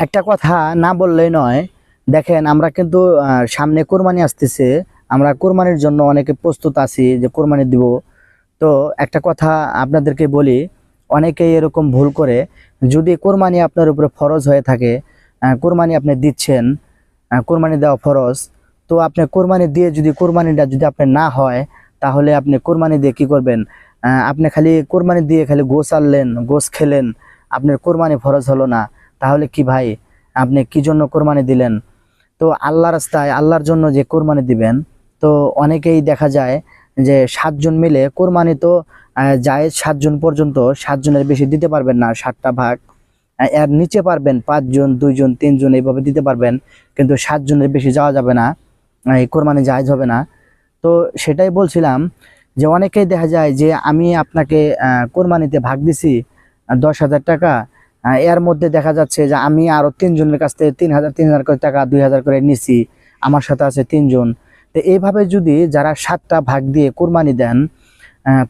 একটা কথা না বললেই নয়। দেখেন আমরা কিন্তু সামনে কোরবানি আসতেছে, আমরা কোরবানির জন্য অনেকে প্রস্তুত আছি যে কোরবানি দিব। তো একটা কথা আপনাদেরকে বলি, অনেকেই এরকম ভুল করে, যদি কোরবানি আপনার উপরে ফরজ হয়ে থাকে, কোরবানি আপনি দিচ্ছেন, কোরবানি দেওয়া ফরজ, তো আপনি কোরবানি দিয়ে যদি কোরবানিটা যদি আপনার না হয়, তাহলে আপনি কোরবানি দিয়ে কি করবেন? আপনি খালি কোরবানি দিয়ে খালি গোশ আনলেন, গোশ খেলেন, আপনার কোরবানি ফরজ হলো না। তাহলে কি ভাই, আপনি কি জন্য কোরবানি দিলেন? তো আল্লাহ রাস্তায় আল্লাহর জন্য যে কোরবানি দিবেন, তো অনেকেই দেখা যায় যে 7 জন মিলে কোরবানি, তো জায়েজ 7 জন পর্যন্ত, 7 জনের বেশি দিতে পারবেন না, 7টা ভাগ। এর নিচে পারবেন 5 জন, 2 জন, 3 জন এইভাবে দিতে পারবেন, কিন্তু 7 জনের বেশি যাওয়া যাবে না, এই কোরবানি জায়েজ হবে না। তো সেটাই বলছিলাম যে অনেকেই দেখা যায় যে আমি আপনাকে কোরবানিতে ভাগ দিছি 10,000 টাকা, এর মধ্যে দেখা যাচ্ছে যে আমি আরো 3 জনের কাছ থেকে 3,000 করে টাকা, 2,000 করে নিছি, আমার সাথে আছে 3 জন। তো এইভাবে যদি যারা 7টা ভাগ দিয়ে কোরবানি দেন,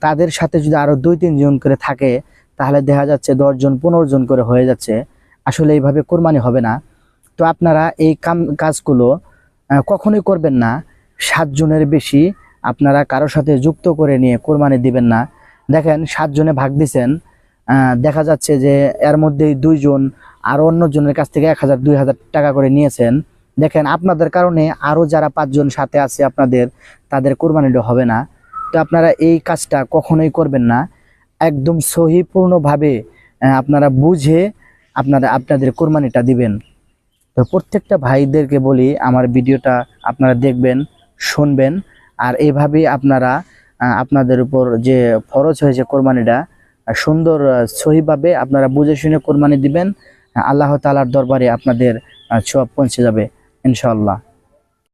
তাদের সাথে যদি আরো 2-3 জন করে থাকে, তাহলে দেখা যাচ্ছে 10 জন 15 জন করে হয়ে যাচ্ছে। আসলে এইভাবে কোরবানি হবে না। তো আপনারা এই কাজগুলো কখনোই করবেন না। 7 জনের বেশি আপনারা কারোর সাথে যুক্ত করে নিয়ে কোরবানি দিবেন না। দেখেন 7 জনে ভাগ দিছেন, দেখা যাচ্ছে যে এর মধ্যেই 2 জন আর অন্যজনের কাছ থেকে 1,000 2,000 টাকা করে নিয়েছেন। দেখেন আপনাদের কারণে আরো যারা 5 জন সাথে আছে আপনাদের, তাদের কোরবানিটা হবে না। তো আপনারা এই কাজটা কখনোই করবেন না। একদম সহিপূর্ণভাবে আপনারা বুঝে আপনাদের কোরবানিটা দিবেন। তো প্রত্যেকটা ভাইদেরকে বলি, আমার ভিডিওটা আপনারা দেখবেন, শুনবেন, আর এইভাবেই আপনারা আপনাদের উপর যে ফরজ হয়েছে কোরবানিটা, সুন্দর সহিভাবে আপনারা বুঝে শুনে কোরবানি দিবেন। আল্লাহ তাআলার দরবারে আপনাদের সওয়াব পৌঁছে যাবে ইনশাআল্লাহ।